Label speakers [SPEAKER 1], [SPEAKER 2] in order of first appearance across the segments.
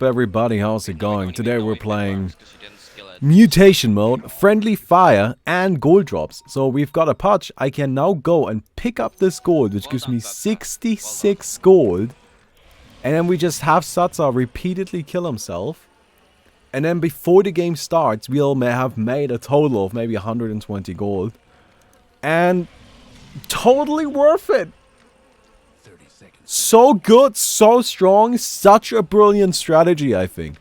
[SPEAKER 1] Everybody, how's it going? Today we're playing mutation mode, friendly fire, and gold drops. So we've got a patch. I can now go and pick up this gold, which gives me 66 gold. And then we just have Satsa repeatedly kill himself. And then before the game starts, we'll have made a total of maybe 120 gold. And totally worth it. So good, so strong, such a brilliant strategy, I think.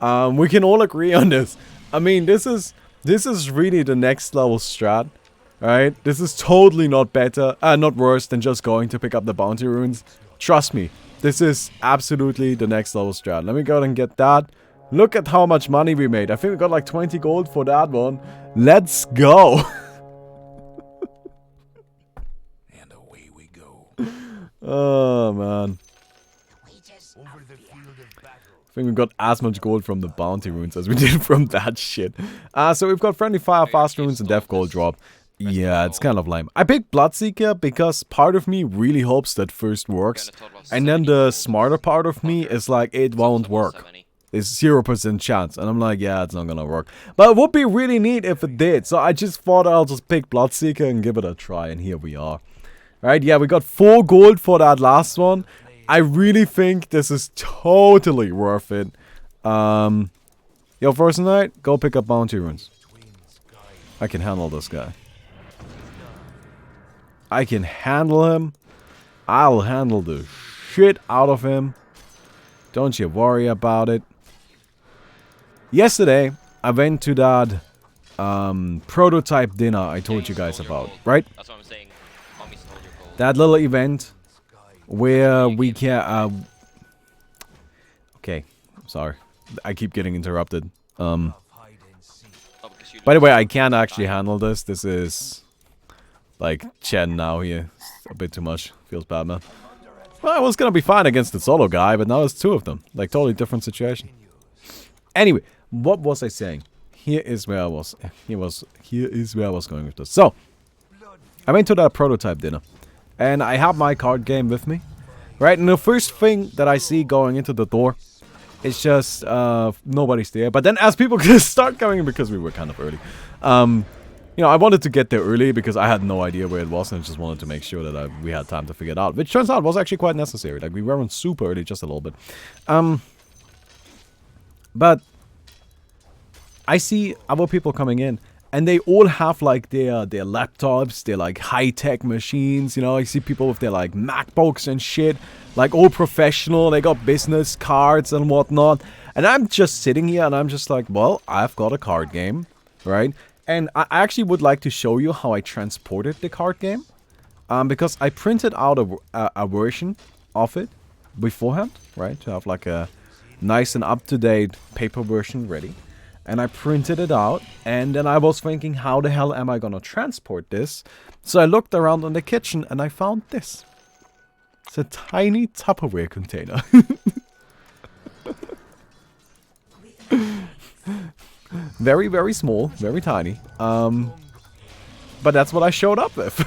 [SPEAKER 1] We can all agree on this. I mean, this is really the next level strat, right? This is totally not worse than just going to pick up the bounty runes. Trust me, this is absolutely the next level strat. Let me go ahead and get that. Look at how much money we made. I think we got like 20 gold for that one. Let's go. Oh, man. I think we got as much gold from the bounty runes as we did from that shit. So we've got friendly fire, fast runes, and death gold drop. Yeah, it's kind of lame. I picked Bloodseeker because part of me really hopes that first works. And then the smarter part of me is like, it won't work. It's 0% chance. And I'm like, yeah, it's not gonna work. But it would be really neat if it did. So I just thought I'll just pick Bloodseeker and give it a try. And here we are. Right, yeah, we got 4 gold for that last one. I really think this is totally worth it. Yo, first night, go pick up bounty runes. I can handle this guy. I can handle him. I'll handle the shit out of him. Don't you worry about it. Yesterday, I went to that prototype dinner I told you guys about, right? That's what I'm saying. That little event where we can... okay, sorry. I keep getting interrupted. By the way, I can't actually handle this. This is... like, Chen now here. It's a bit too much. Feels bad, man. Well, I was gonna be fine against the solo guy, but now it's 2 of them. Like, totally different situation. Anyway, what was I saying? Here is where I was. Here is where I was going with this. So, I went to that prototype dinner. And I have my card game with me, right? And the first thing that I see going into the door is just nobody's there. But then as people start coming, because we were kind of early, you know, I wanted to get there early because I had no idea where it was, and I just wanted to make sure that we had time to figure it out. Which turns out was actually quite necessary. Like, we weren't super early, just a little bit. But I see other people coming in. And they all have like their laptops, their like high-tech machines, you know. I see people with their like MacBooks and shit, like all professional. They got business cards and whatnot. And I'm just sitting here and I'm just like, well, I've got a card game, right? And I actually would like to show you how I transported the card game. Because I printed out a version of it beforehand, right? To have like a nice and up-to-date paper version ready. And I printed it out, and then I was thinking, how the hell am I gonna transport this? So I looked around in the kitchen, and I found this. It's a tiny Tupperware container. Very, very small, very tiny. But that's what I showed up with.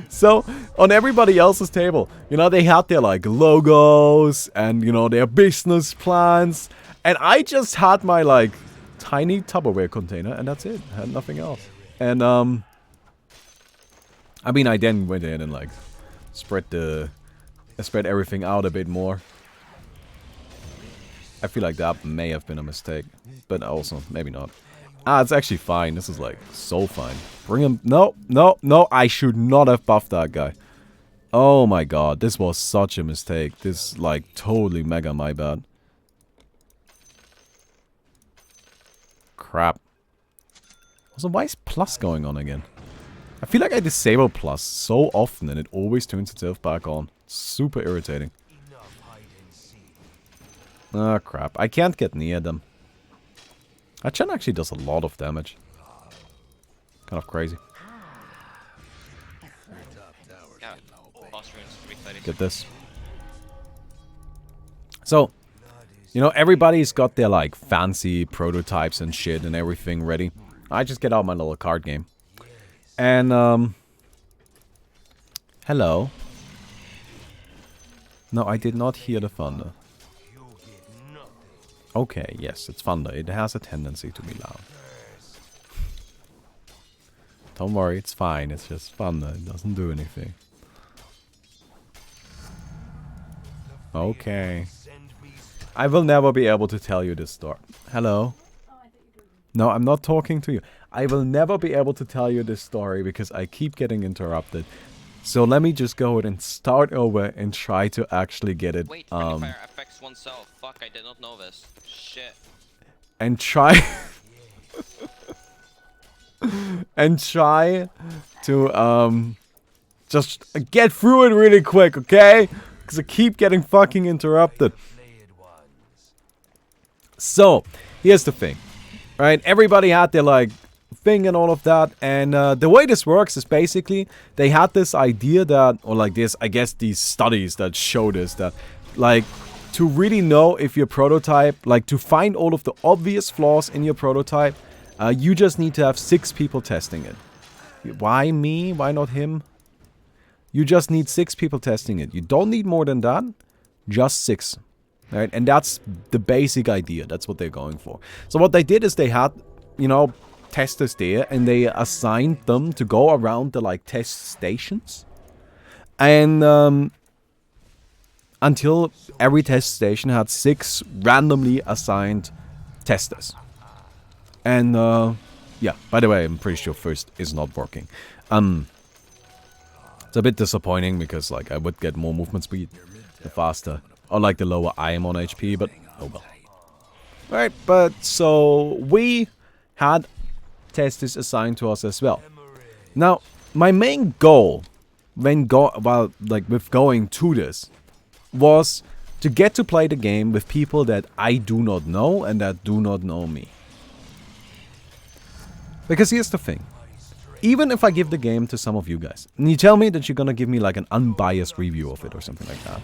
[SPEAKER 1] So, on everybody else's table, you know, they had their, like, logos, and, you know, their business plans. And I just had my, like, tiny Tupperware container, and that's it. I had nothing else. And, I mean, I then went in and, like, spread everything out a bit more. I feel like that may have been a mistake. But also, maybe not. It's actually fine. This is, like, so fine. Bring him... No, no, no. I should not have buffed that guy. Oh, my God. This was such a mistake. This, like, totally mega my bad. Crap. Also, why is plus going on again? I feel like I disable plus so often and it always turns itself back on. Super irritating. Ah, crap. I can't get near them. Chen actually does a lot of damage. Kind of crazy. Get this. So, you know, everybody's got their, like, fancy prototypes and shit and everything ready. I just get out my little card game. And, hello. No, I did not hear the thunder. Okay, yes, it's thunder. It has a tendency to be loud. Don't worry, it's fine. It's just thunder. It doesn't do anything. Okay. I will never be able to tell you this story. Hello? No, I'm not talking to you. I will never be able to tell you this story because I keep getting interrupted. So let me just go ahead and start over and try to actually get it.
[SPEAKER 2] Wait, friendly fire affects oneself. Fuck, I did not know this. Shit.
[SPEAKER 1] And try... and try to, just get through it really quick, okay? Because I keep getting fucking interrupted. So, here's the thing. Right, everybody had their, like, thing and all of that. And the way this works is basically, they had this idea that, or like this, I guess these studies that show this, that, like, to really know if your prototype, like, to find all of the obvious flaws in your prototype, you just need to have 6 people testing it. Why me? Why not him? You just need 6 people testing it. You don't need more than that. Just 6. Right? And that's the basic idea. That's what they're going for. So what they did is they had, you know, testers there. And they assigned them to go around the, like, test stations. And until every test station had 6 randomly assigned testers. And, yeah, by the way, I'm pretty sure first is not working. It's a bit disappointing because, like, I would get more movement speed the faster. Or, like, the lower I am on HP, but oh well. Right, but so we had testers assigned to us as well. Now, my main goal when with going to this was to get to play the game with people that I do not know and that do not know me. Because here's the thing. Even if I give the game to some of you guys, and you tell me that you're gonna give me like an unbiased review of it or something like that.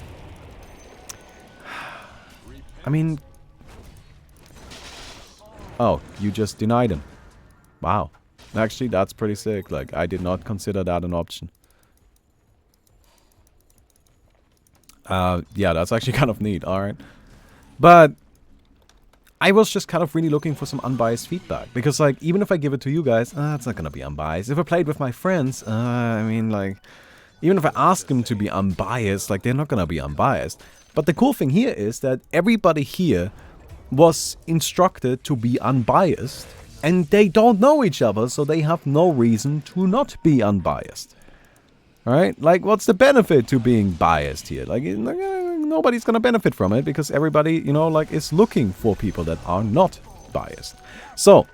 [SPEAKER 1] I mean... Oh, you just denied him. Wow. Actually, that's pretty sick. Like, I did not consider that an option. Yeah, that's actually kind of neat. Alright. But... I was just kind of really looking for some unbiased feedback. Because, like, even if I give it to you guys, it's not gonna be unbiased. If I played with my friends, I mean, like... Even if I ask them to be unbiased, like, they're not gonna be unbiased. But the cool thing here is that everybody here was instructed to be unbiased. And they don't know each other, so they have no reason to not be unbiased. Alright? Like, what's the benefit to being biased here? Like, nobody's gonna benefit from it because everybody, you know, like, is looking for people that are not biased. So,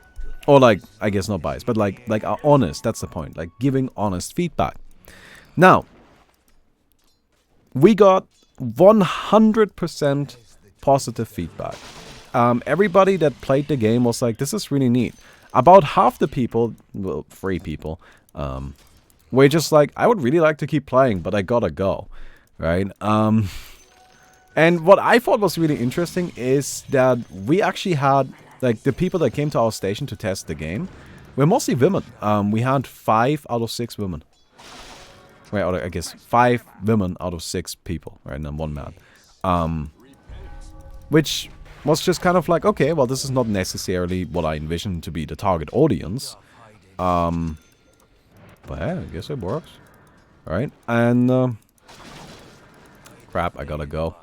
[SPEAKER 1] or like, I guess not biased, but like are honest. That's the point. Like, giving honest feedback. Now, we got 100% positive feedback. Everybody that played the game was like, this is really neat. About half the people, well, 3 people, were just like, I would really like to keep playing, but I gotta go. Right? And what I thought was really interesting is that we actually had, like, the people that came to our station to test the game were mostly women. We had 5 out of 6 women. Right, I guess 5 women out of 6 people, right, and then 1 man. Which was just kind of like, okay, well, this is not necessarily what I envisioned to be the target audience. But yeah, I guess it works. Alright, and, crap, I gotta go.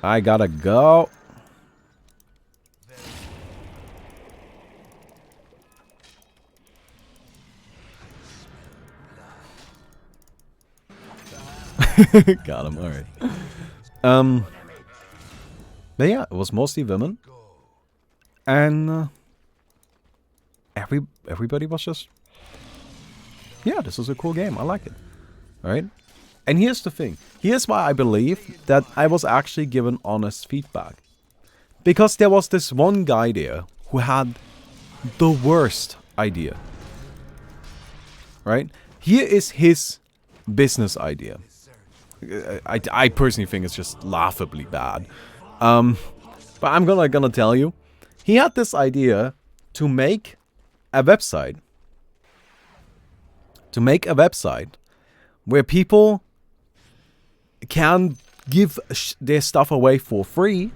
[SPEAKER 1] I gotta go. Got him, alright. But yeah, it was mostly women. And everybody was just, yeah, this is a cool game. I like it. Alright? And here's the thing. Here's why I believe that I was actually given honest feedback. Because there was this one guy there who had the worst idea. Right? Here is his business idea. I personally think it's just laughably bad. But I'm gonna tell you. He had this idea to make a website. Where people can give their stuff away for free,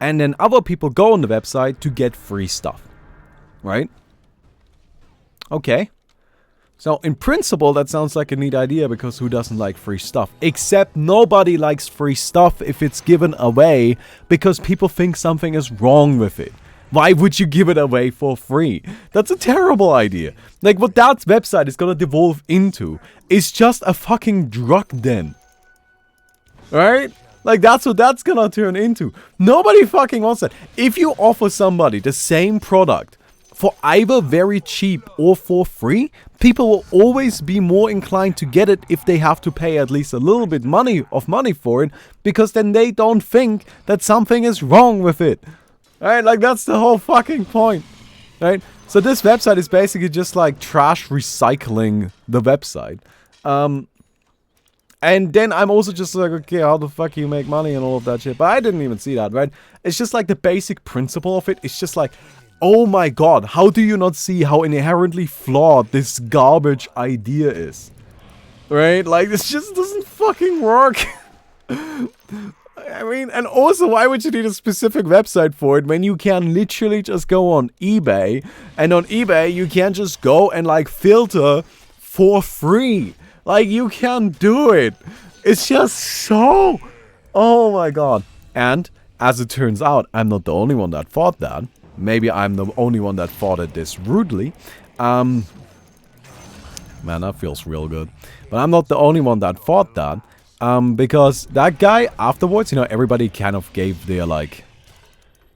[SPEAKER 1] and then other people go on the website to get free stuff, right? Okay. So, in principle, that sounds like a neat idea, because who doesn't like free stuff? Except nobody likes free stuff if it's given away because people think something is wrong with it. Why would you give it away for free? That's a terrible idea. Like, what that website is gonna devolve into is just a fucking drug den. Right? Like, that's what that's gonna turn into. Nobody fucking wants that. If you offer somebody the same product for either very cheap or for free, people will always be more inclined to get it if they have to pay at least a little bit of money for it, because then they don't think that something is wrong with it. Right? Like, that's the whole fucking point. Right? So this website is basically just like trash recycling the website. And then I'm also just like, okay, how the fuck you make money and all of that shit? But I didn't even see that, right? It's just like the basic principle of it. It's just like, oh my god, how do you not see how inherently flawed this garbage idea is? Right? Like, this just doesn't fucking work. I mean, and also, why would you need a specific website for it when you can literally just go on eBay, and on eBay you can just go and like filter for free. Like, you can do it. It's just so... Oh my god. And, as it turns out, I'm not the only one that thought that. Maybe I'm the only one that thought it this rudely. Man, that feels real good. But I'm not the only one that thought that. Because that guy, afterwards, you know, everybody kind of gave their, like,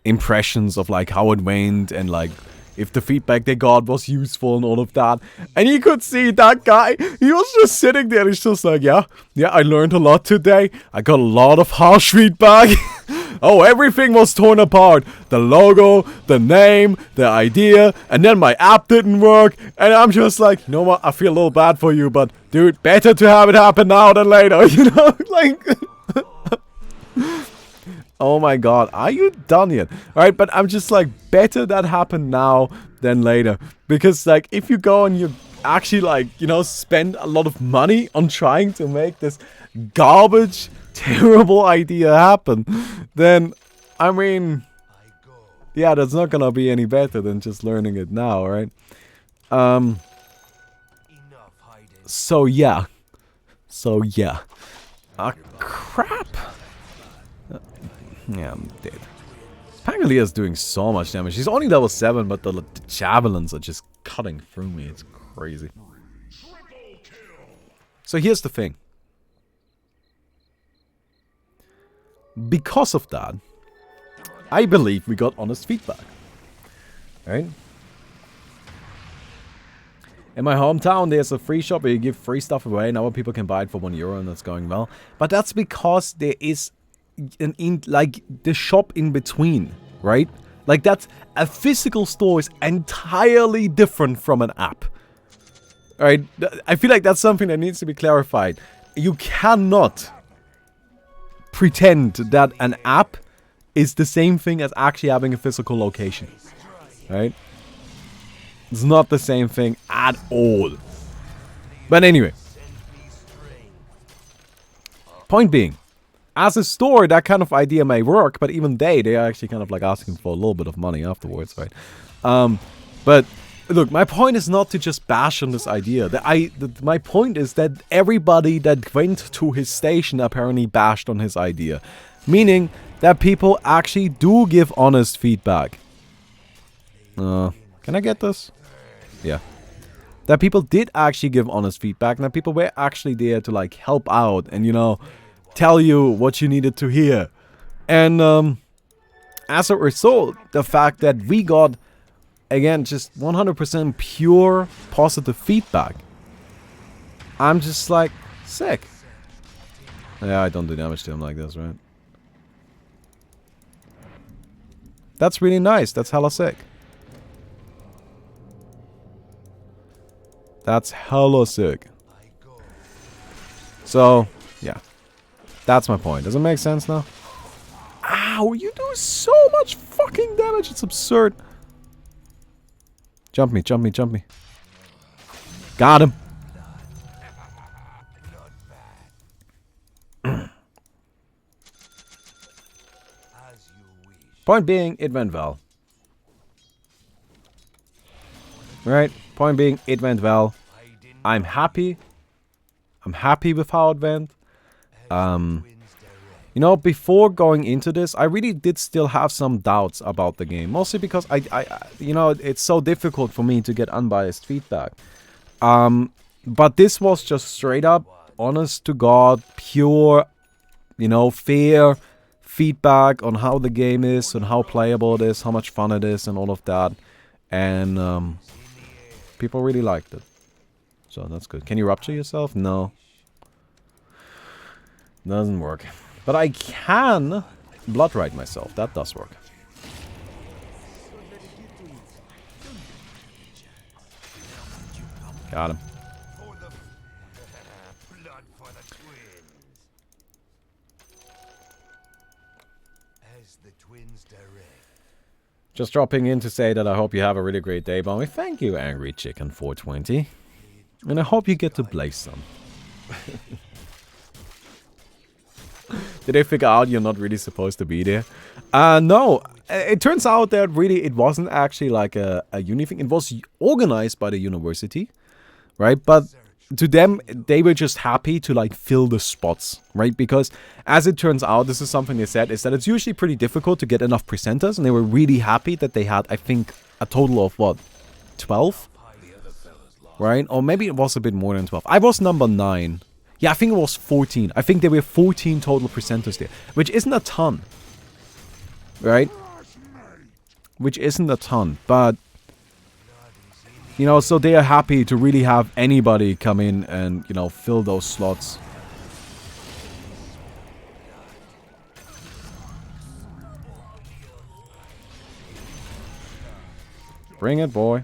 [SPEAKER 1] impressions of, like, how it went and, like, if the feedback they got was useful and all of that. And you could see that guy, he was just sitting there and he's just like, yeah, I learned a lot today. I got a lot of harsh feedback. Oh, everything was torn apart. The logo, the name, the idea, and then my app didn't work. And I'm just like, you know what, I feel a little bad for you, but dude, better to have it happen now than later, you know? Like... Oh my god, are you done yet? Alright, but I'm just like, better that happen now than later. Because, like, if you go and you actually, like, you know, spend a lot of money on trying to make this garbage, terrible idea happen, then, I mean, yeah, that's not gonna be any better than just learning it now, right? So, yeah. Ah, crap. Yeah, I'm dead. Pangolia's doing so much damage. He's only level 7, but the javelins are just cutting through me. It's crazy. So here's the thing. Because of that, I believe we got honest feedback. Right? In my hometown, there's a free shop where you give free stuff away and other people can buy it for €1 and that's going well. But that's because there is... like the shop in between, right? Like, that's a physical store is entirely different from an app. Alright, I feel like that's something that needs to be clarified. You cannot pretend that an app is the same thing as actually having a physical location. Right? It's not the same thing at all. But anyway. Point being, as a store, that kind of idea may work, but even they are actually kind of like asking for a little bit of money afterwards, right? But look, my point is not to just bash on this idea. My point is that everybody that went to his station apparently bashed on his idea. Meaning that people actually do give honest feedback. Can I get this? Yeah. That people did actually give honest feedback, and that people were actually there to like help out and, you know, tell you what you needed to hear. And as a result, the fact that we got, again, just 100% pure positive feedback, I'm just like, sick. Yeah, I don't do damage to him like this, right? That's really nice. That's hella sick. That's hella sick. So, yeah. That's my point. Does it make sense now? Ow, you do so much fucking damage. It's absurd. Jump me, jump me, jump me. Got him. Point being, it went well. Right? Point being, it went well. I'm happy. I'm happy with how it went. You know, before going into this, I really did still have some doubts about the game. Mostly because you know, it's so difficult for me to get unbiased feedback. But this was just straight up, honest to God, pure, you know, fair feedback on how the game is, and how playable it is, how much fun it is, and all of that. And people really liked it. So that's good. Can you rupture yourself? No. Doesn't work. But I can bloodrite myself. That does work. Got him. Just dropping in to say that I hope you have a really great day, Baumi. Thank you, Angry Chicken 420. And I hope you get to play some. Did they figure out you're not really supposed to be there? No. It turns out that really it wasn't actually like a uni thing. It was organized by the university, right? But to them, they were just happy to like fill the spots, right? Because as it turns out, this is something they said, is that it's usually pretty difficult to get enough presenters. And they were really happy that they had, I think, a total of what? 12? Right? Or maybe it was a bit more than 12. I was number 9. Yeah, I think it was 14. I think there were 14 total presenters there, which isn't a ton, right? Which isn't a ton, but, you know, so they are happy to really have anybody come in and, you know, fill those slots. Bring it, boy.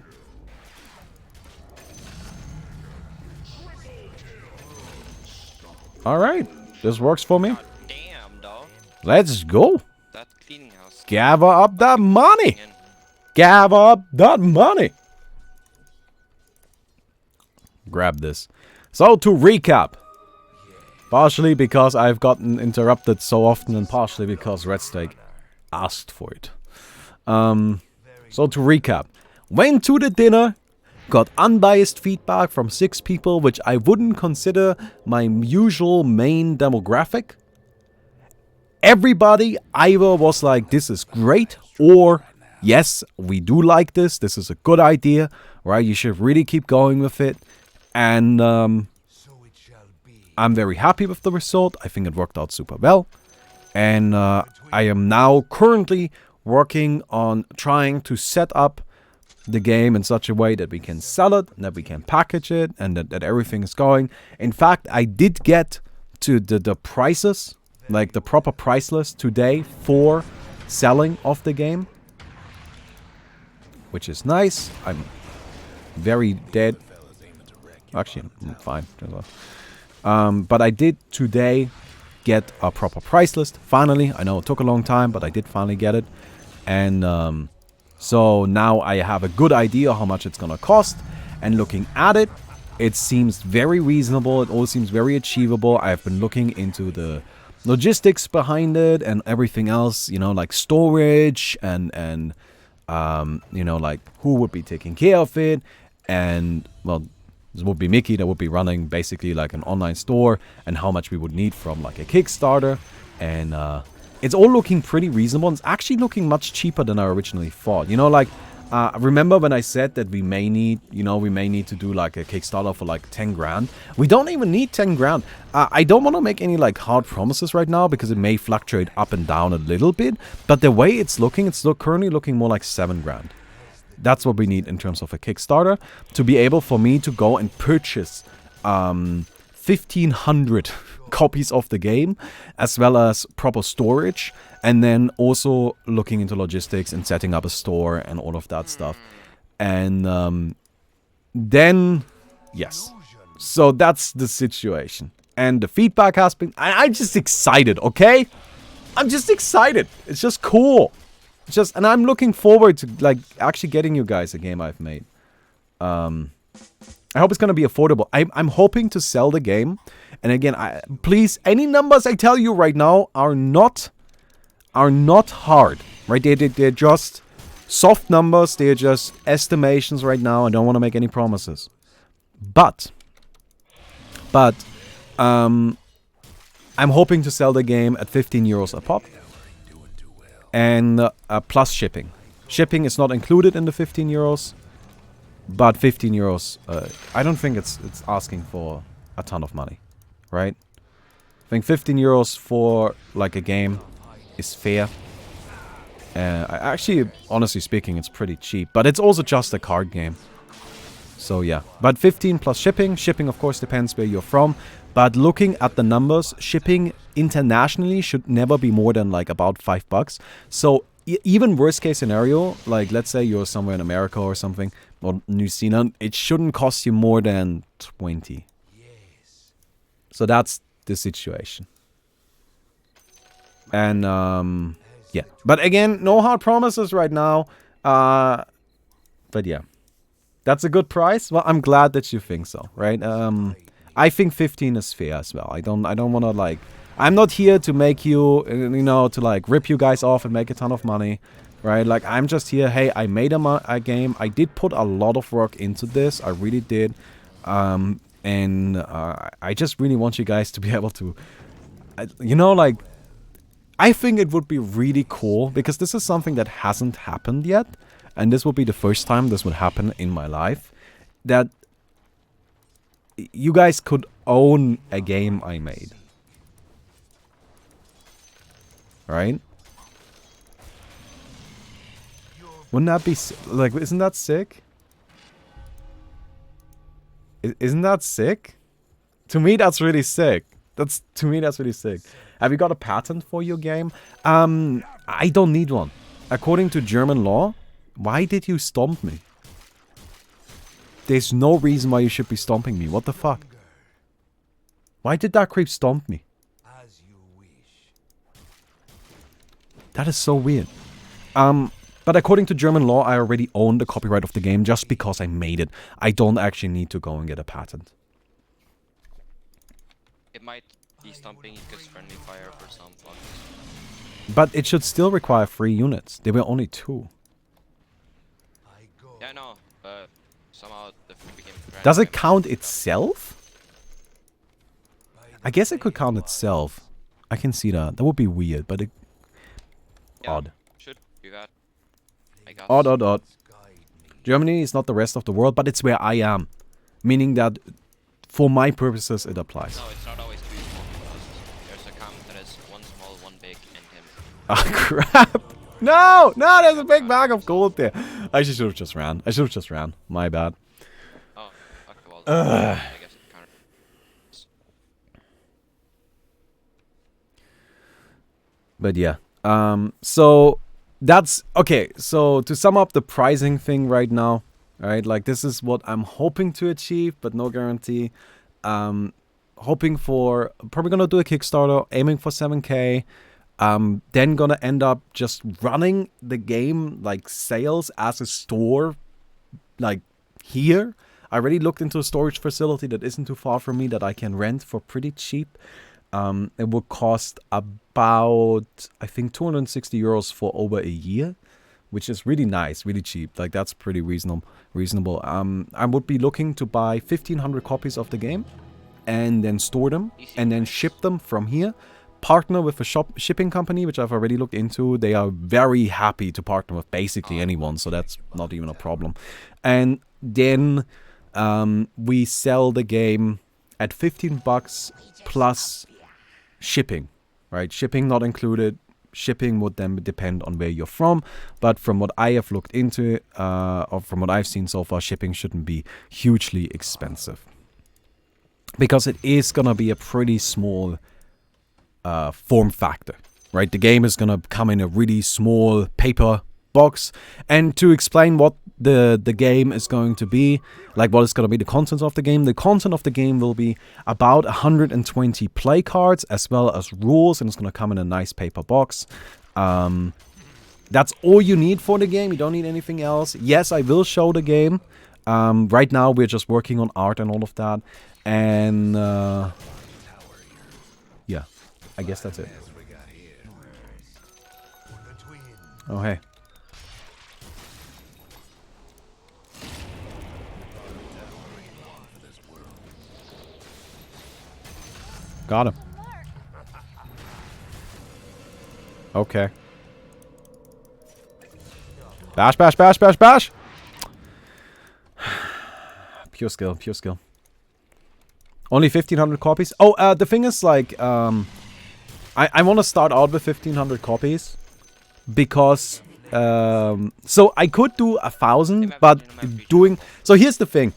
[SPEAKER 1] Alright, this works for me.
[SPEAKER 2] Damn, dog.
[SPEAKER 1] Let's go.
[SPEAKER 2] That cleaning house.
[SPEAKER 1] Gather up that money. Gather up that money. Grab this. So, to recap. Partially because I've gotten interrupted so often, and partially because Red Steak asked for it. So, to recap. Went to the dinner. Got unbiased feedback from 6 people, which I wouldn't consider my usual main demographic. Everybody either was like, this is great, or yes, we do like this, this is a good idea, right? You should really keep going with it. And I'm very happy with the result. I think it worked out super well. And I am now currently working on trying to set up the game in such a way that we can sell it, and that we can package it, and that everything is going. In fact, I did get to the prices, like the proper price list today for selling of the game, which is nice. I'm very dead. Actually, I'm fine. But I did today get a proper price list. Finally, I know it took a long time, but I did finally get it. And so now I have a good idea how much it's gonna cost, and looking at it, it seems very reasonable. It all seems very achievable. I've been looking into the logistics behind it and everything else, you know, like storage and you know, like who would be taking care of it. And well, this would be Mickey that would be running basically like an online store, and how much we would need from like a Kickstarter. And it's all looking pretty reasonable. It's actually looking much cheaper than I originally thought. You know, like, remember when I said that we may need, you know, we may need to do like a Kickstarter for like 10 grand? We don't even need 10 grand. I don't want to make any like hard promises right now, because it may fluctuate up and down a little bit. But the way it's looking, it's currently looking more like 7 grand. That's what we need in terms of a Kickstarter, to be able for me to go and purchase 1,500 copies of the game, as well as proper storage, and then also looking into logistics and setting up a store and all of that stuff. And then, yes. So that's the situation. And the feedback has been... I'm just excited, okay? I'm just excited. It's just cool. It's just... And I'm looking forward to, like, actually getting you guys a game I've made. I hope it's going to be affordable. I'm hoping to sell the game. And again, please, any numbers I tell you right now are not hard. right? They're just soft numbers. They're just estimations right now. I don't want to make any promises. But, I'm hoping to sell the game at 15 euros a pop. And plus shipping. Shipping is not included in the 15 euros. But 15 euros, I don't think it's asking for a ton of money. Right? I think 15 euros for like a game is fair. Actually, honestly speaking, it's pretty cheap. But it's also just a card game. So yeah. But 15 plus shipping. Shipping, of course, depends where you're from. But looking at the numbers, shipping internationally should never be more than like about $5. So even worst case scenario, like let's say you're somewhere in America or something, or New Zealand, it shouldn't cost you more than 20. So that's the situation. And yeah. But again, no hard promises right now. But yeah. That's a good price. Well, I'm glad that you think so, right? I think 15 is fair as well. I don't want to like... I'm not here to make you, you know, to like rip you guys off and make a ton of money, right? Like, I'm just here, hey, I made a game. I did put a lot of work into this. I really did. And I just really want you guys to be able to, you know, like... I think it would be really cool, because this is something that hasn't happened yet. And this would be the first time this would happen in my life. That you guys could own a game I made. Right? Wouldn't that be... like, isn't that sick? Isn't that sick? To me, that's really sick. To me, that's really sick. Have you got a patent for your game? I don't need one. According to German law... Why did you stomp me? There's no reason why you should be stomping me. What the fuck? Why did that creep stomp me? That is so weird. But according to German law, I already own the copyright of the game just because I made it. I don't actually need to go and get a patent.
[SPEAKER 2] It might be stomping because friendly fire for some fuckers.
[SPEAKER 1] But it should still require 3 units. There were only 2.
[SPEAKER 2] Yeah, I know, but somehow the free became friendly.
[SPEAKER 1] Does it count itself? I guess it could count itself. I can see that. That would be weird, but it...
[SPEAKER 2] Yeah,
[SPEAKER 1] odd.
[SPEAKER 2] should be that. I guess.
[SPEAKER 1] Odd. Germany is not the rest of the world, but it's where I am. Meaning that, for my purposes, it applies.
[SPEAKER 2] No, it's not always 2 small, because there's a count that is 1 small, 1 big, and him.
[SPEAKER 1] Oh, crap! No, there's a big bag of gold there. I should have just ran. My bad.
[SPEAKER 2] Oh, okay, well, I guess it counts.
[SPEAKER 1] But yeah. So that's okay. So to sum up the pricing thing right now, right? Like, this is what I'm hoping to achieve, but no guarantee. Hoping for, probably gonna do a Kickstarter, aiming for 7K. Then gonna end up just running the game like sales as a store, like here. I already looked into a storage facility that isn't too far from me that I can rent for pretty cheap. It would cost about, I think, 260 euros for over a year, which is really nice, really cheap. Like, that's pretty reasonable. I would be looking to buy 1,500 copies of the game and then store them and then ship them from here. Partner with a shipping company, which I've already looked into. They are very happy to partner with basically anyone, so that's not even a problem. And then we sell the game at $15 plus shipping, right? Shipping not included. Shipping would then depend on where you're from, but from what I have looked into, or from what I've seen so far, shipping shouldn't be hugely expensive. Because it is gonna be a pretty small form factor, right? The game is gonna come in a really small paper box. And to explain what the game is going to be, like what is going to be the content of the game will be about 120 play cards as well as rules, and it's going to come in a nice paper box. That's all you need for the game. You don't need anything else. Yes, I will show the game. Right now we're just working on art and all of that, and yeah, I guess that's it. Oh, hey. Got him. Okay. Bash, bash, bash, bash, bash! Pure skill, pure skill. Only 1,500 copies? Oh, the thing is, like, I want to start out with 1,500 copies. Because, so I could do 1,000, but doing... So here's the thing.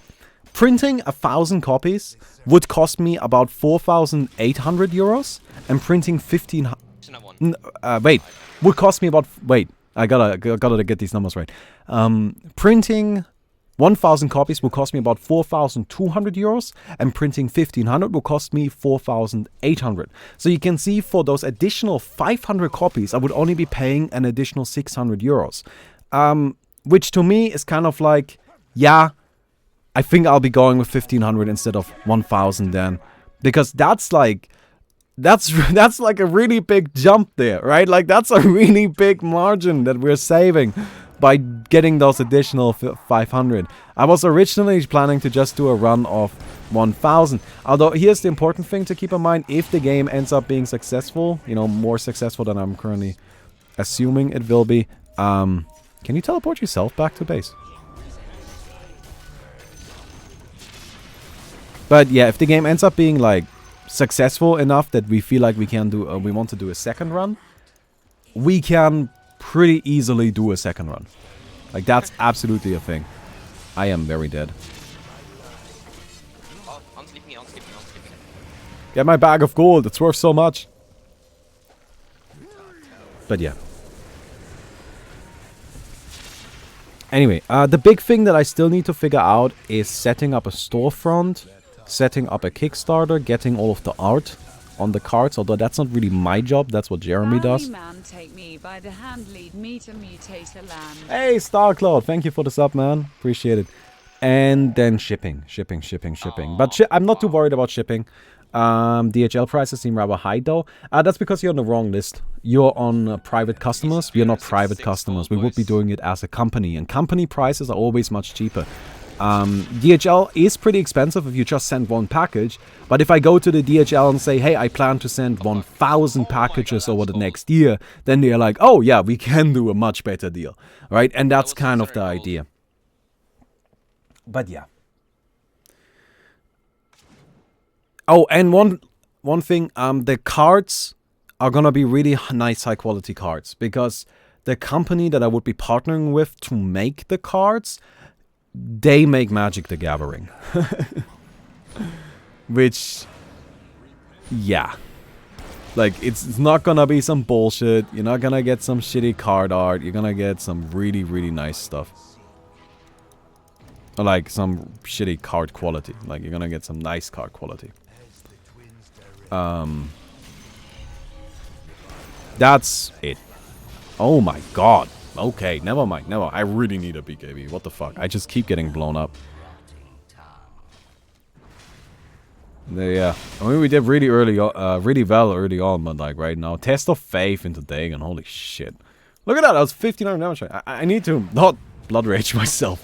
[SPEAKER 1] Printing 1,000 copies would cost me about 4,800 euros. And printing 1,500... wait. Would cost me about... Wait. I gotta get these numbers right. Printing 1,000 copies will cost me about 4,200 euros, and printing 1,500 will cost me 4,800. So you can see for those additional 500 copies, I would only be paying an additional 600 euros. Which to me is kind of like, yeah, I think I'll be going with 1,500 instead of 1,000 then. Because that's like... That's like a really big jump there, right? Like, that's a really big margin that we're saving by getting those additional 500. I was originally planning to just do a run of 1,000. Although, here's the important thing to keep in mind. If the game ends up being successful, you know, more successful than I'm currently assuming it will be, can you teleport yourself back to base? But yeah, if the game ends up being, like, successful enough that we feel like we can do, we want to do a second run, we can pretty easily do a second run. Like, that's absolutely a thing. I am very dead.
[SPEAKER 2] Oh, unsleep me, unsleep me, unsleep me.
[SPEAKER 1] Get my bag of gold, it's worth so much. But yeah. Anyway, the big thing that I still need to figure out is setting up a storefront, setting up a Kickstarter, getting all of the art on the cards, although that's not really my job, that's what Jeremy does.
[SPEAKER 3] Man, take me by the hand, lead me to mutate a land.
[SPEAKER 1] Hey, StarCloud, thank you for the sub, man. Appreciate it. And then shipping. But I'm not too worried about shipping. DHL prices seem rather high, though. That's because you're on the wrong list. You're on private customers. We are not private customers. We would be doing it as a company, and company prices are always much cheaper. DHL is pretty expensive if you just send one package, but if I go to the DHL and say, hey, I plan to send 1,000 packages over the next year, then they're like, oh yeah, we can do a much better deal, right? And that's kind of the idea. But yeah. Oh, and one thing, the cards are gonna be really nice, high quality cards, because the company that I would be partnering with to make the cards, they make Magic the Gathering. Which, yeah. Like, it's not gonna be some bullshit. You're not gonna get some shitty card art. You're gonna get some really, really nice stuff. Or like, some shitty card quality. Like, you're gonna get some nice card quality. That's it. Oh my god. Okay, never mind. Never. I really need a BKB. What the fuck? I just keep getting blown up. Yeah. I mean, we did really really well early on, but like right now, test of faith into Dagon. Holy shit! Look at that. That was 1,500 damage. I need to not blood rage myself.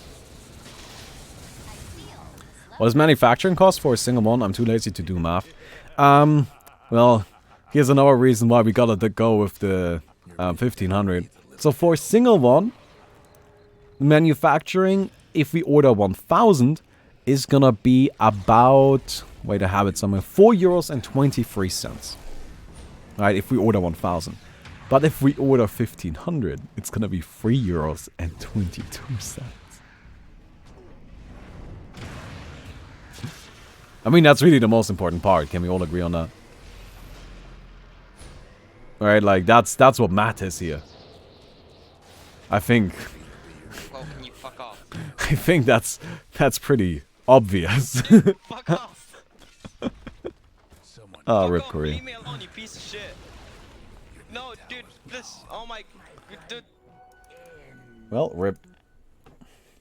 [SPEAKER 1] What is manufacturing cost for a single one? I'm too lazy to do math. Well, here's another reason why we gotta go with the 1,500. So for a single one, manufacturing, if we order 1,000, is gonna be about, wait, I have it somewhere, 4.23 euros. Right, if we order 1,000. But if we order 1,500, it's gonna be 3.22 euros. I mean, that's really the most important part. Can we all agree on that? Alright, like, that's what matters here. I think...
[SPEAKER 2] Well, can you fuck off?
[SPEAKER 1] I think that's pretty obvious.
[SPEAKER 2] Dude, fuck off!
[SPEAKER 1] Oh,
[SPEAKER 2] Fuck
[SPEAKER 1] rip
[SPEAKER 2] off,
[SPEAKER 1] Korea.
[SPEAKER 2] leave me alone, you piece of shit! No, dude, this... Oh my... Dude...
[SPEAKER 1] Well, rip.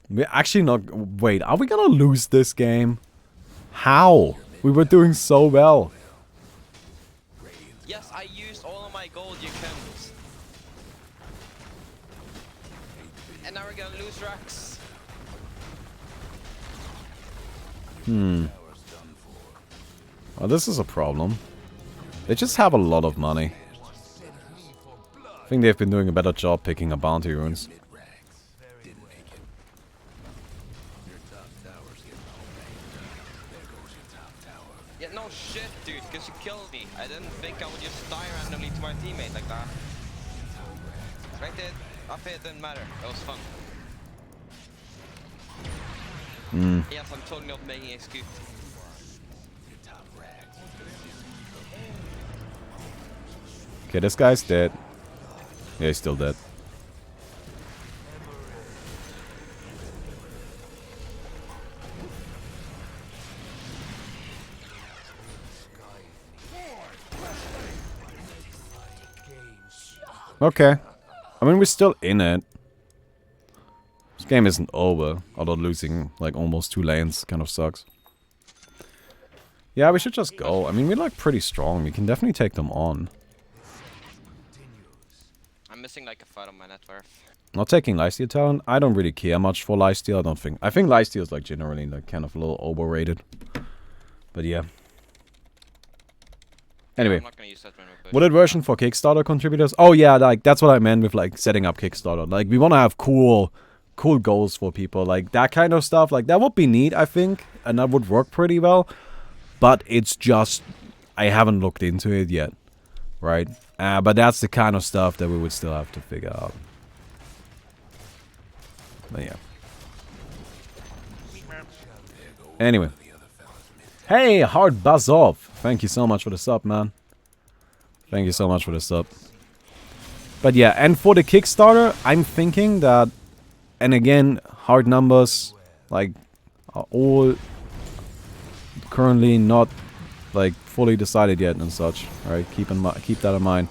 [SPEAKER 1] We're actually not... Wait, are we gonna lose this game? How? We were doing so well.
[SPEAKER 2] Yes, I used all of my gold, you cunts. And now we're gonna lose racks.
[SPEAKER 1] Well, this is a problem. They just have a lot of money. I think they've been doing a better job picking up bounty runes.
[SPEAKER 2] Yeah, no shit, dude, because you killed me. I didn't think I would just die randomly to my teammate like that. Right there, up here, didn't matter. It was fun. Yes, I'm totally not making an excuse.
[SPEAKER 1] Okay, this guy's dead. Yeah, he's still dead. Okay. I mean, we're still in it. This game isn't over. Although losing, like, almost 2 lanes kind of sucks. Yeah, we should just go. I mean, we're, like, pretty strong. We can definitely take them on.
[SPEAKER 2] I'm missing, like, a fight on my net worth.
[SPEAKER 1] Not taking lifesteal talent. I don't really care much for lifesteal. I think lifesteal is, like, generally, like, kind of a little overrated. But yeah. Anyway.
[SPEAKER 2] I'm not gonna use that when we push.
[SPEAKER 1] Wooded version for Kickstarter contributors? Oh yeah, like that's what I meant with like setting up Kickstarter. Like we want to have cool goals for people. Like that kind of stuff. Like that would be neat, I think. And that would work pretty well. But it's just, I haven't looked into it yet. Right? But that's the kind of stuff that we would still have to figure out. But yeah. Anyway. Hey, Hard Buzz Off. Thank you so much for the sub, man. Thank you so much for the sub. But yeah, and for the Kickstarter, I'm thinking that, and again, hard numbers, like, are all currently not, like, fully decided yet and such. Right? Keep that in mind.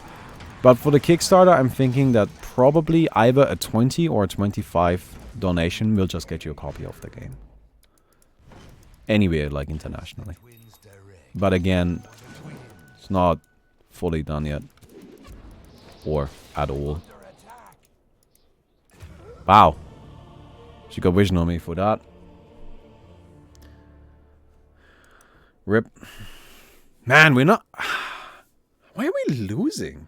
[SPEAKER 1] But for the Kickstarter, I'm thinking that probably either a 20 or a 25 donation will just get you a copy of the game. Anywhere, like, internationally. But again, it's not fully done yet. Or at all. Wow. She got vision on me for that. Rip. Man, we're not... Why are we losing?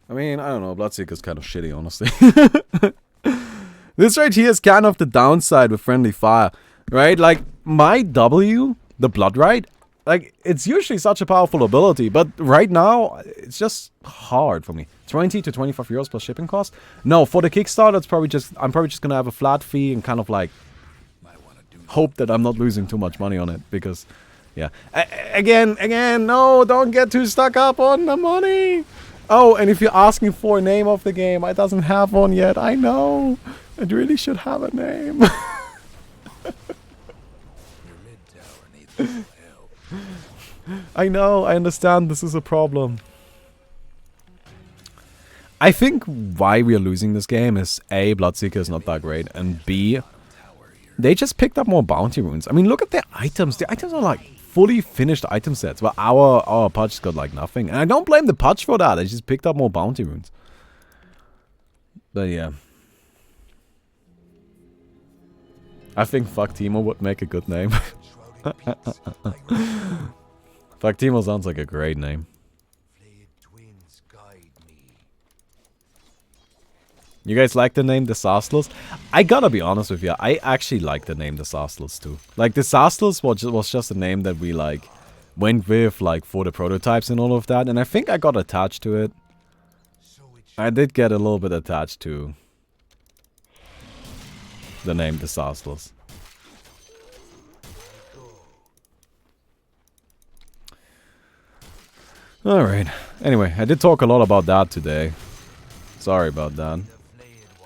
[SPEAKER 1] I mean, I don't know. Bloodseeker's kind of shitty, honestly. This right here is kind of the downside with friendly fire. Right? Like, my W, the Blood Right, like, it's usually such a powerful ability, but right now, it's just hard for me. 20 to 25 euros plus shipping cost? No, for the Kickstarter, it's probably just, I'm probably just gonna have a flat fee and kind of like, hope that I'm not losing too much money on it, because, yeah. Again, no, don't get too stuck up on the money! Oh, and if you're asking for a name of the game, I doesn't have one yet, I know! It really should have a name. I know, I understand this is a problem. I think why we are losing this game is A, Bloodseeker is not that great, and B, they just picked up more bounty runes. I mean, look at their items. The items are like fully finished item sets, but our Pudge got like nothing. And I don't blame the Pudge for that, they just picked up more bounty runes. But yeah. I think Fuck Timo would make a good name. Fuck Timo sounds like a great name. You guys like the name Disasterless? I gotta be honest with you, I actually like the name Disasterless too. Like, Disasterless was just a name that we, like, went with, like, for the prototypes and all of that. And I think I got attached to it. I did get a little bit attached to the name Disasterless. Alright. Anyway, I did talk a lot about that today. Sorry about that.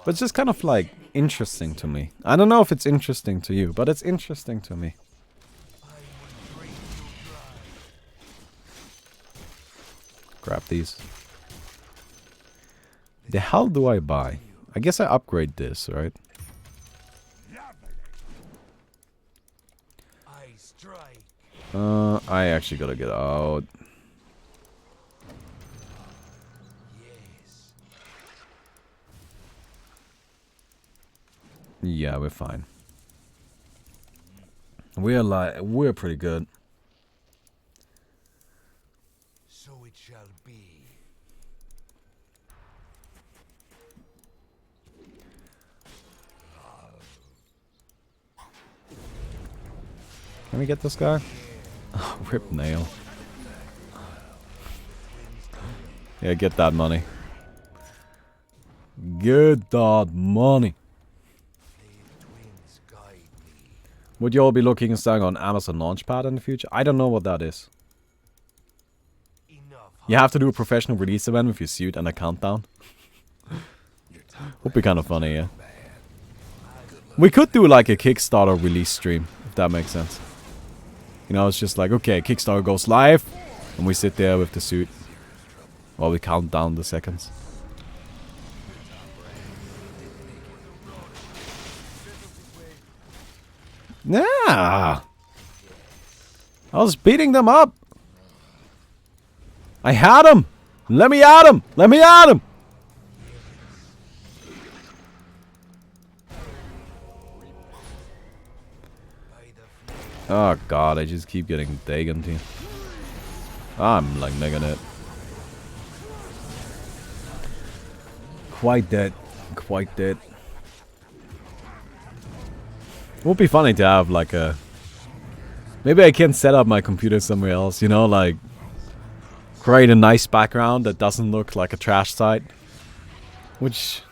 [SPEAKER 1] But it's just kind of like interesting to me. I don't know if it's interesting to you, but it's interesting to me. Grab these. The hell do I buy? I guess I upgrade this, right? I actually gotta get out. Yeah, we're fine. We're pretty good.
[SPEAKER 4] So it shall be.
[SPEAKER 1] Can we get this guy? Oh, rip nail. Yeah, get that money. Get that money. Would you all be looking and starting on Amazon Launchpad in the future? I don't know what that is. You have to do a professional release event with your suit and a countdown. Would be kind of funny, yeah. We could do like a Kickstarter release stream, if that makes sense. You know, it's just like, okay, Kickstarter goes live, and we sit there with the suit while we count down the seconds. Yeah, I was beating them up. I had him. Let me at him. Let me at him. Oh god, I just keep getting Dagon here. I'm like making it. Quite dead. Quite dead. It would be funny to have like a... Maybe I can set up my computer somewhere else, you know, like... Create a nice background that doesn't look like a trash site. Which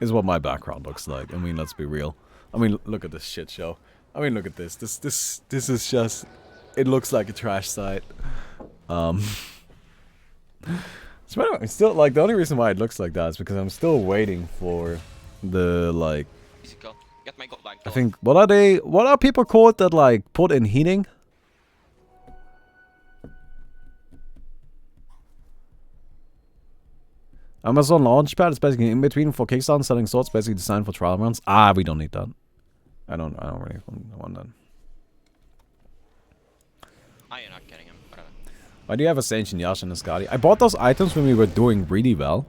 [SPEAKER 1] is what my background looks like. I mean, let's be real. I mean, look at this shit show. I mean, look at this. This is just... It looks like a trash site. So anyway, I'm still, like, the only reason why it looks like that is because I'm still waiting for the, like... I think, what are people called that, like, put in heating? Amazon Launchpad is basically in between for Kickstarter and selling swords, basically designed for trial runs. Ah, we don't need that. I don't really want that.
[SPEAKER 2] Ah, you're not getting him. Whatever.
[SPEAKER 1] Why do you have a Sage and Yash and a Skadi? I bought those items when we were doing really well.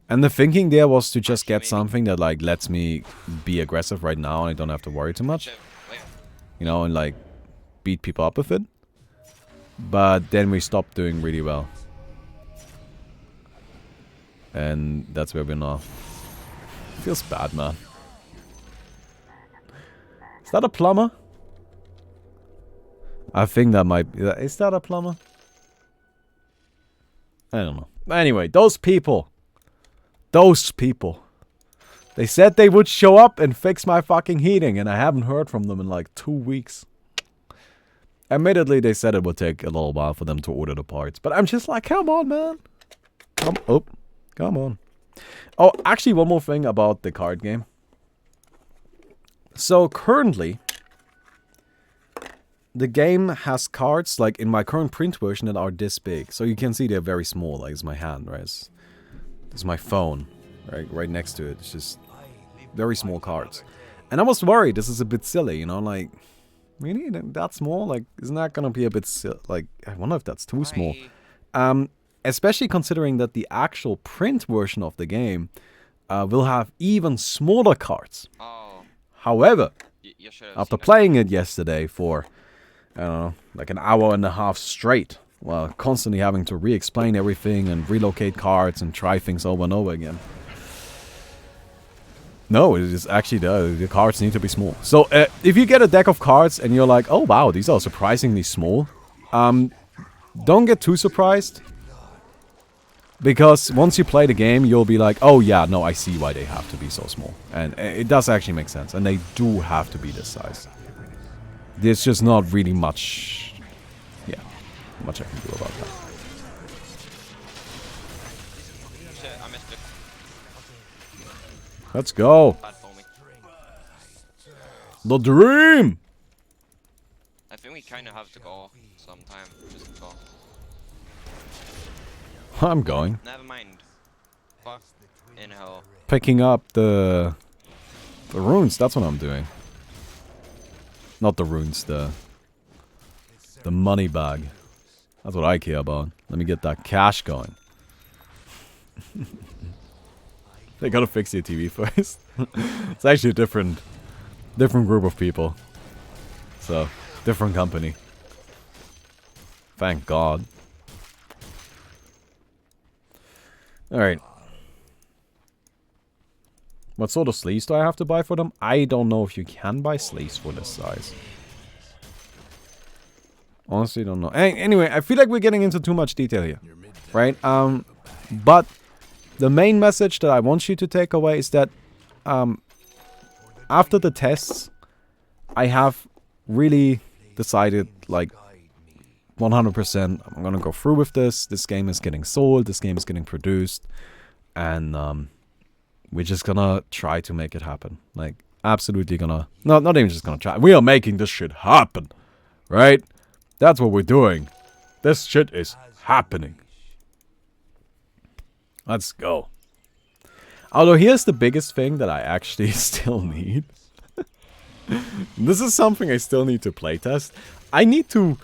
[SPEAKER 1] And the thinking there was to just get something that, like, lets me be aggressive right now and I don't have to worry too much. You know, and, like, beat people up with it. But then we stopped doing really well. And that's where we're now. Feels bad, man. Is that a plumber? I think that might be... Is that a plumber? I don't know. Anyway, those people. Those people. They said they would show up and fix my fucking heating, and I haven't heard from them in like 2 weeks. Admittedly, they said it would take a little while for them to order the parts, but I'm just like, come on, man. Come on. Oh, actually, one more thing about the card game. So, currently, the game has cards, like, in my current print version that are this big. So, you can see they're very small, like, it's my hand, right? It's my phone, right next to it. It's just very small cards. And I was worried this is a bit silly, you know, like, really? That small? Like, isn't that gonna be a bit silly? Like, I wonder if that's too small. Especially considering that the actual print version of the game will have even smaller cards.
[SPEAKER 2] Oh.
[SPEAKER 1] However, after playing it yesterday for, I don't know, like an hour and a half straight, while constantly having to re-explain everything and relocate cards and try things over and over again. No, it is actually the cards need to be small. So if you get a deck of cards and you're like, oh wow, these are surprisingly small, don't get too surprised. Because once you play the game, you'll be like, oh yeah, no, I see why they have to be so small. And it does actually make sense. And they do have to be this size. There's just not really much, yeah, much I can do about that.
[SPEAKER 2] Shit, I missed it.
[SPEAKER 1] Let's go. The dream!
[SPEAKER 2] I think we kind of have to go sometime. Just go.
[SPEAKER 1] I'm going.
[SPEAKER 2] Never mind. Fuck in hell.
[SPEAKER 1] Picking up the runes, that's what I'm doing. Not the runes, the money bag. That's what I care about. Let me get that cash going. They gotta fix your TV first. It's actually a different group of people. So, different company. Thank God. Alright. What sort of sleeves do I have to buy for them? I don't know if you can buy sleeves for this size. Honestly, don't know. Anyway, I feel like we're getting into too much detail here. Right? But the main message that I want you to take away is that after the tests, I have really decided, like, 100% I'm gonna go through with this. This game is getting sold, this game is getting produced, and we're just gonna try to make it happen. Like, absolutely gonna... No, not even just gonna try. We are making this shit happen. Right? That's what we're doing. This shit is happening. Let's go. Although here's the biggest thing that I actually still need. This is something I still need to playtest. I need to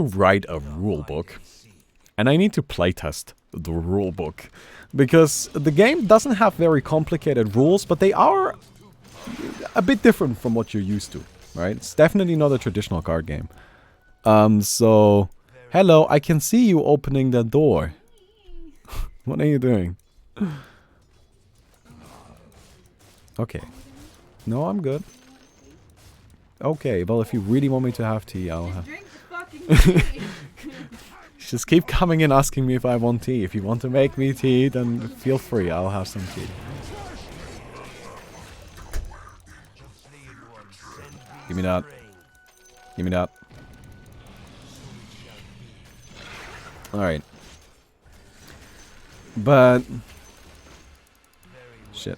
[SPEAKER 1] write a rule book. And I need to playtest the rule book. Because the game doesn't have very complicated rules, but they are a bit different from what you're used to. Right? It's definitely not a traditional card game. So... Hello, I can see you opening the door. What are you doing? Okay. No, I'm good. Okay, well, if you really want me to have tea, I'll have... Just keep coming and asking me if I want tea. If you want to make me tea, then feel free. I'll have some tea. Give me that. Give me that. Alright. But... Shit.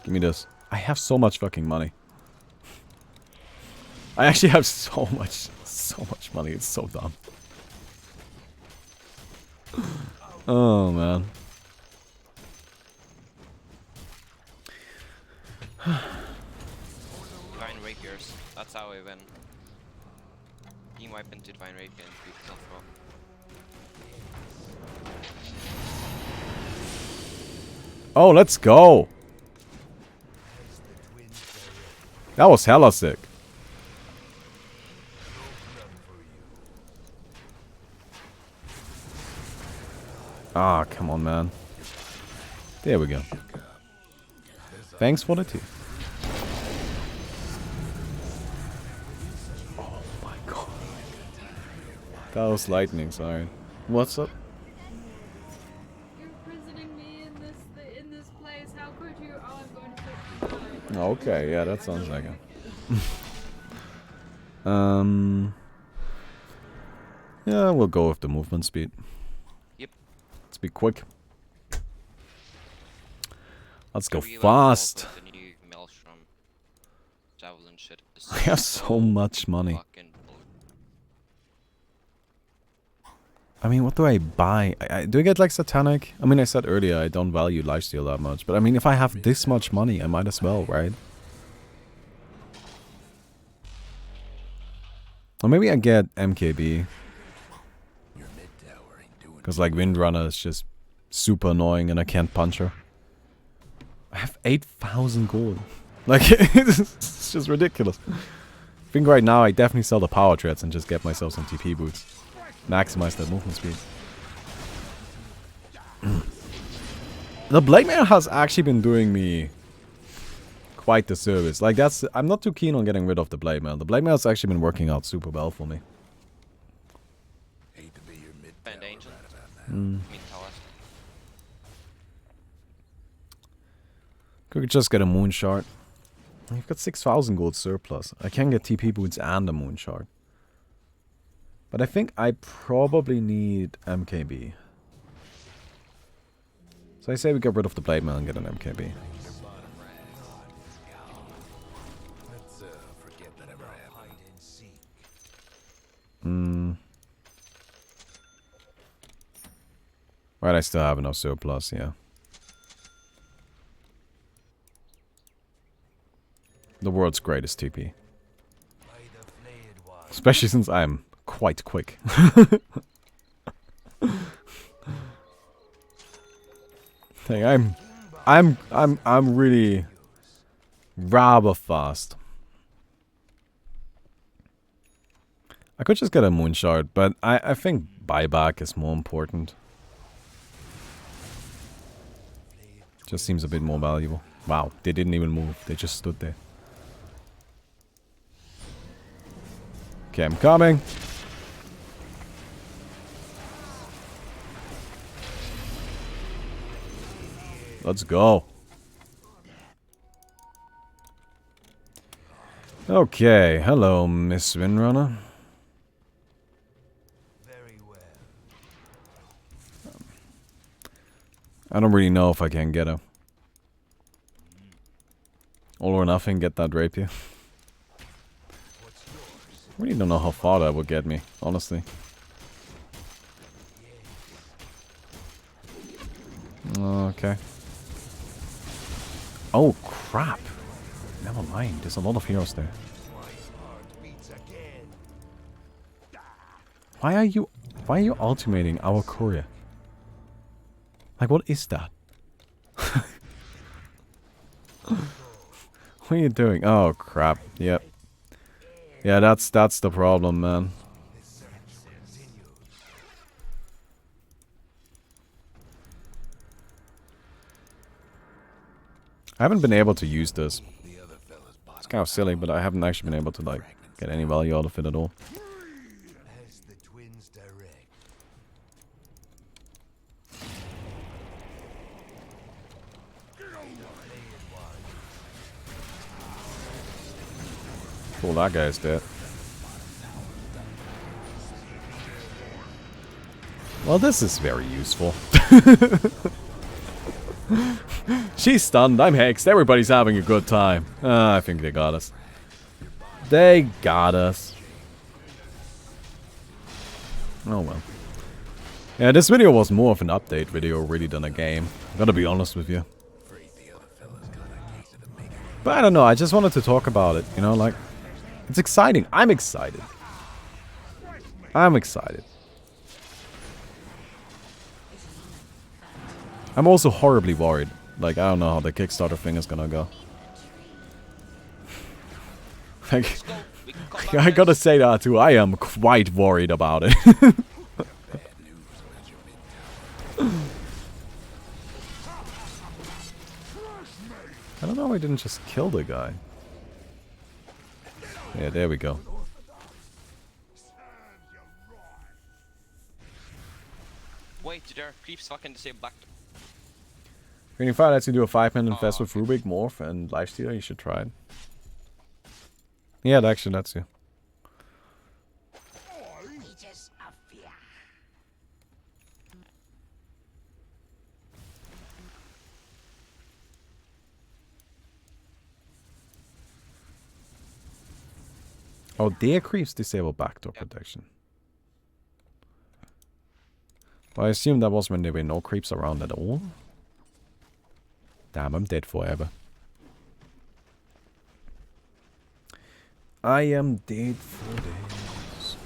[SPEAKER 1] Give me this. I have so much fucking money. I actually have so much money. It's so dumb. Oh, man.
[SPEAKER 2] Divine Rapiers. That's how we win. Team wipe into Divine Rapier and beat kill throw.
[SPEAKER 1] Oh, let's go. That was hella sick. Ah, come on, man. There we go. Thanks for the tea. Oh my god. That was lightning, sorry. What's up?
[SPEAKER 5] You're imprisoning me in this place. How could you? Oh, I'm going to die.
[SPEAKER 1] Okay, yeah, that sounds like it. Yeah, we'll go with the movement speed.
[SPEAKER 2] Yep.
[SPEAKER 1] Let's be quick. Let's go
[SPEAKER 2] Really
[SPEAKER 1] fast.
[SPEAKER 2] like the new Maelstrom javelin shit.
[SPEAKER 1] I have so much money.
[SPEAKER 2] Fucking
[SPEAKER 1] I mean, what do I buy? Do I get like satanic? I mean, I said earlier I don't value lifesteal that much, but I mean, if I have this much money, I might as well, right? Or maybe I get MKB. Because like Windrunner is just super annoying and I can't punch her. I have 8,000 gold. Like, it's just ridiculous. I think right now I definitely sell the power treads and just get myself some TP boots. Maximize that movement speed. The Blade Mail has actually been doing me quite the service. Like, that's... I'm not too keen on getting rid of the Blade Mail. The Blade Mail has actually been working out super well for me.
[SPEAKER 2] Band Angel.
[SPEAKER 1] Could just get a Moon Shard. I've got 6,000 gold surplus. I can get TP boots and a Moon Shard. But I think I probably need MKB. So I say we get rid of the Blade Mail and get an MKB. Right, I still have enough surplus, yeah. The world's greatest TP. Especially since I'm quite quick. Like I'm really rather fast. I could just get a moonshot, but I think buyback is more important. Just seems a bit more valuable. Wow, they didn't even move. They just stood there. Okay, I'm coming. Let's go. Okay, hello, Miss Windrunner.
[SPEAKER 4] Very well.
[SPEAKER 1] I don't really know if I can get her. All or nothing, get that rapier.
[SPEAKER 4] What's yours?
[SPEAKER 1] I really don't know how far that would get me, honestly. Okay. Oh, crap. Never mind, there's a lot of heroes there.
[SPEAKER 4] My heart beats again.
[SPEAKER 1] Why are you ultimating our courier? Like, what is that? What are you doing? Oh, crap. Yep. Yeah, that's the problem, man.
[SPEAKER 4] The search continues.
[SPEAKER 1] I haven't been able to use this.
[SPEAKER 4] The other fella's bottom
[SPEAKER 1] It's kind of silly, but I haven't actually been able to, like, get any value out of it at all.
[SPEAKER 4] as the twins direct.
[SPEAKER 1] Cool, that guy's dead. Well, this is very useful. She's stunned, I'm hexed, everybody's having a good time. I think they got us. They got us. Oh well. Yeah, this video was more of an update video really than a game. Gotta be honest with you. But I don't know, I just wanted to talk about it, you know, like... It's exciting. I'm excited. I'm excited. I'm also horribly worried. Like, I don't know how the Kickstarter thing is gonna go. Like, I gotta say that too. I am quite worried about it. I don't know why I didn't just kill the guy. Yeah, there we go.
[SPEAKER 2] Wait, there are creeps fucking disable back.
[SPEAKER 1] Green Fire lets you do a 5-minute infest with Rubik, Morph, and Lifestealer. You should try it. Yeah, actually, that's you. Oh, their creeps disable backdoor protection. Well, I assume that was when there were no creeps around at all. Damn, I'm dead forever. I am dead for days.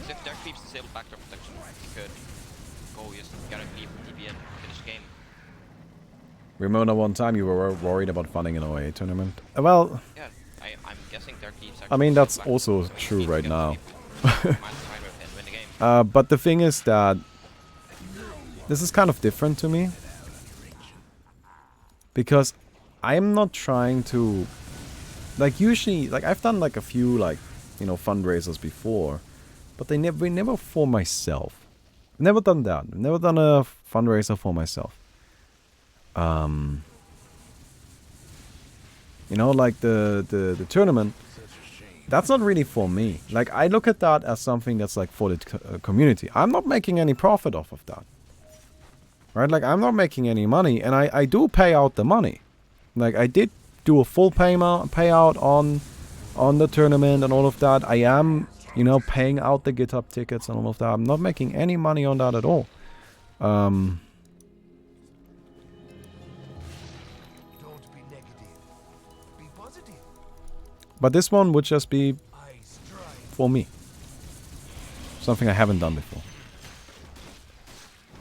[SPEAKER 2] So if there are creeps disable backdoor protection, you could go just get a creep, TPN, finish game.
[SPEAKER 1] Remember one time you were worried about funding an OA tournament? Well...
[SPEAKER 2] Yeah, I'm guessing there are creeps.
[SPEAKER 1] I mean, that's also true right now.
[SPEAKER 2] Win the game.
[SPEAKER 1] But the thing is that this is kind of different to me. Because I'm not trying to... Like, usually, like, I've done, like, a few, like, you know, fundraisers before. But they never for myself. Never done that. Never done a fundraiser for myself. You know, like, the tournament... That's not really for me. Like, I look at that as something that's, like, for the community. I'm not making any profit off of that. Right? Like, I'm not making any money, and I do pay out the money. Like, I did do a full payout on the tournament and all of that. I am, you know, paying out the GitHub tickets and all of that. I'm not making any money on that at all.
[SPEAKER 4] Don't be negative. Be positive.
[SPEAKER 1] But this one would just be
[SPEAKER 4] I strive.
[SPEAKER 1] for me. Something I haven't done before.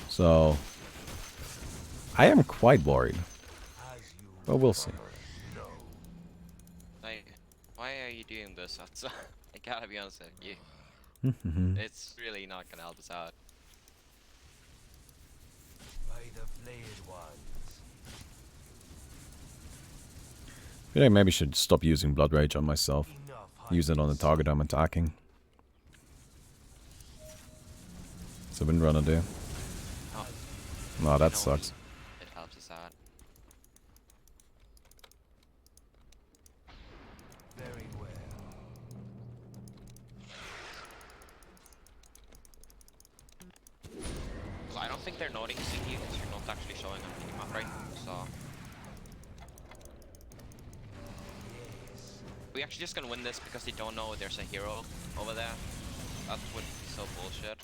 [SPEAKER 1] So, I am quite worried. But we'll see.
[SPEAKER 2] Like, why are you doing this? I gotta be honest with you. It's really not gonna help us out.
[SPEAKER 4] By the flayed ones.
[SPEAKER 1] I feel like maybe I should stop using Blood Rage on myself.
[SPEAKER 4] Enough
[SPEAKER 1] Use it on the target I'm attacking. What's a Windrunner do?
[SPEAKER 2] Oh,
[SPEAKER 1] No, that
[SPEAKER 2] no,
[SPEAKER 1] sucks.
[SPEAKER 2] it helps us out.
[SPEAKER 4] very well.
[SPEAKER 2] So I don't think they're noticing you because you're not actually showing on the minimap, right? So we actually just gonna win this because they don't know there's a hero over there. That would be so bullshit.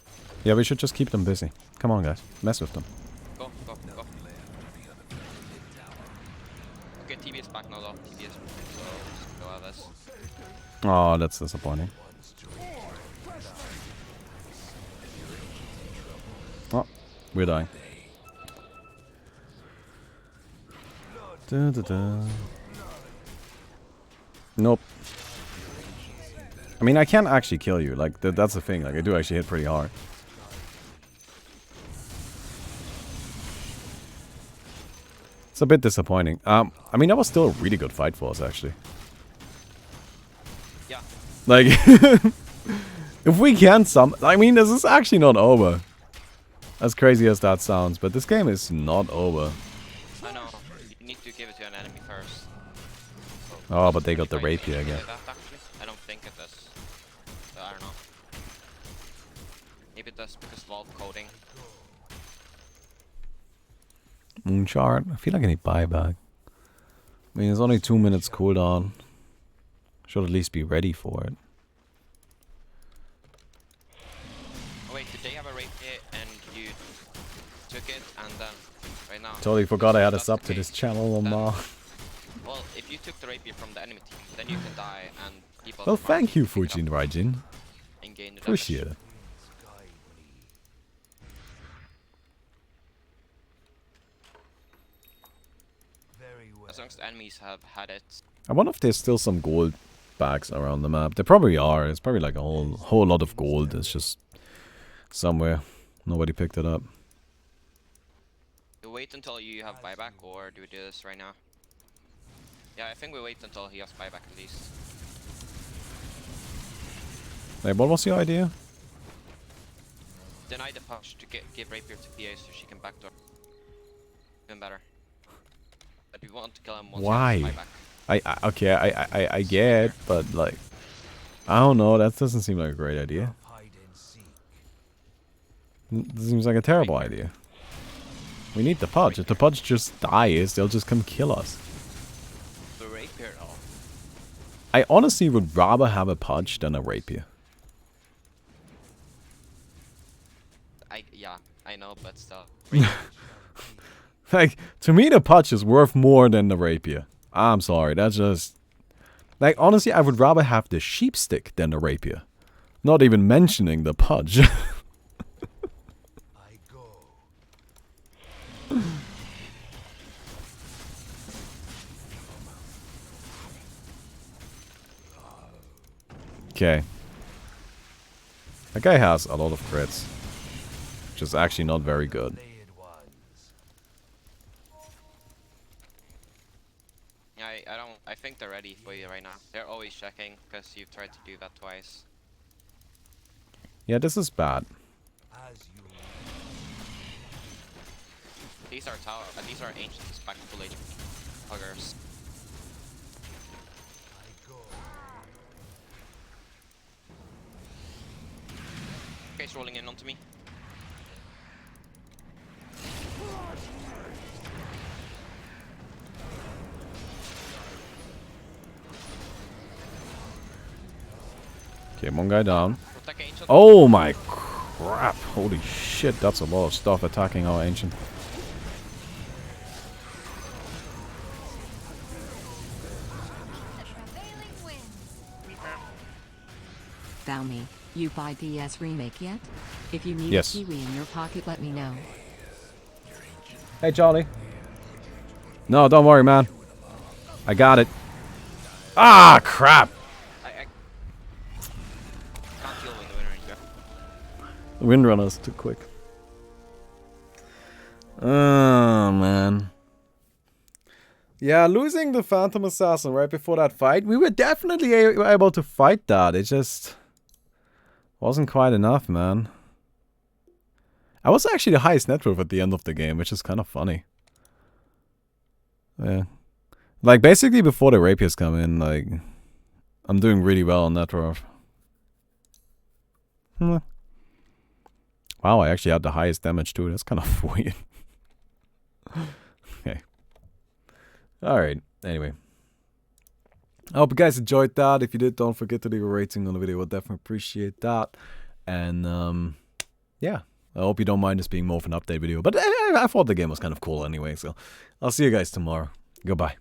[SPEAKER 1] Yeah, we should just keep them busy. Come on, guys. Mess with them.
[SPEAKER 2] Go, go, go. Okay, TV is back now though. TV is so just go at this.
[SPEAKER 1] Oh, that's disappointing. Oh, we're dying. Da, da, da. Nope. I mean, I can't actually kill you. Like, that's the thing. Like, I do actually hit pretty hard. It's a bit disappointing. I mean, that was still a really good fight for us, actually.
[SPEAKER 2] Yeah.
[SPEAKER 1] Like, if we can I mean, this is actually not over. As crazy as that sounds, but this game is not over.
[SPEAKER 2] I know. You need to give it to an enemy first.
[SPEAKER 1] Oh, but they got the rapier again.
[SPEAKER 2] I don't think it does. So I don't know. Maybe it does because of all the coding.
[SPEAKER 1] Moonshard. I feel like I need buyback. I mean, it's only 2 minutes cooldown. Should at least be ready for it.
[SPEAKER 2] Oh wait, did they have a rapier and you took it and then right now?
[SPEAKER 1] Totally forgot I had a
[SPEAKER 2] That's
[SPEAKER 1] sub
[SPEAKER 2] the
[SPEAKER 1] to this
[SPEAKER 2] case.
[SPEAKER 1] channel on
[SPEAKER 2] Then-
[SPEAKER 1] Ma.
[SPEAKER 2] Well, if you took the rapier from the enemy team, then you can die and people.
[SPEAKER 1] Well,
[SPEAKER 2] from our
[SPEAKER 1] thank
[SPEAKER 2] team
[SPEAKER 1] you,
[SPEAKER 2] can pick it
[SPEAKER 1] Fujin
[SPEAKER 2] up
[SPEAKER 1] Raijin.
[SPEAKER 2] and gain the
[SPEAKER 1] Appreciate
[SPEAKER 2] damage.
[SPEAKER 1] it.
[SPEAKER 4] Guide me. Very well.
[SPEAKER 2] As long as the enemies have had it.
[SPEAKER 1] I wonder if there's still some gold bags around the map. There probably are. It's probably like a whole lot of gold. It's just somewhere. Nobody picked it up.
[SPEAKER 2] You wait until you have buyback, or do we do this right now? Yeah, I think we wait until he has buyback at least.
[SPEAKER 1] Wait, what was your idea?
[SPEAKER 2] Deny the push to give rapier to PA so she can backdoor. Even better. But we want to kill him once
[SPEAKER 1] Why?
[SPEAKER 2] he has buyback.
[SPEAKER 1] Okay, I get, but like, I don't know. That doesn't seem like a great idea.
[SPEAKER 4] Hide and seek.
[SPEAKER 1] It seems like a terrible idea. We need the Pudge. If the Pudge just dies, they'll just come kill us.
[SPEAKER 2] The rapier though.
[SPEAKER 1] I honestly would rather have a Pudge than a Rapier.
[SPEAKER 2] Yeah, I know, but still.
[SPEAKER 1] Like, to me, the Pudge is worth more than the Rapier. I'm sorry, that's just... Like, honestly, I would rather have the Sheepstick than the Rapier. Not even mentioning the Pudge.
[SPEAKER 4] I go.
[SPEAKER 1] Okay. That guy has a lot of crits. Which is actually not very good.
[SPEAKER 4] Flayed ones.
[SPEAKER 2] I think they're ready for you right now. They're always checking because you've tried to do that twice.
[SPEAKER 1] Yeah, this is bad.
[SPEAKER 4] As you
[SPEAKER 2] These are ancients back to full HP huggers.
[SPEAKER 4] I go.
[SPEAKER 2] Okay, he's rolling in onto me.
[SPEAKER 1] Okay, one guy down.
[SPEAKER 2] Protect ancient.
[SPEAKER 1] Oh my crap. Holy shit, that's a lot of stuff attacking our Ancient.
[SPEAKER 6] Baumi, you buy DS Remake yet? If you need
[SPEAKER 1] Yes.
[SPEAKER 6] a Kiwi in your pocket, let me know.
[SPEAKER 1] Hey, Charlie. No, don't worry, man. I got it. Ah, crap.
[SPEAKER 2] I can't deal with the winner range, yeah.
[SPEAKER 1] Windrunner's too quick. Oh, man. Yeah, losing the Phantom Assassin right before that fight, we were definitely able to fight that. It just wasn't quite enough, man. I was actually the highest net worth at the end of the game, which is kind of funny. Yeah. Like, basically before the rapiers come in, like, I'm doing really well on net worth. Wow, I actually had the highest damage too. That's kind of weird. Okay. Alright, anyway. I hope you guys enjoyed that. If you did, don't forget to leave a rating on the video. I'll definitely appreciate that. And, yeah. I hope you don't mind this being more of an update video. But I thought the game was kind of cool anyway, so I'll see you guys tomorrow. Goodbye.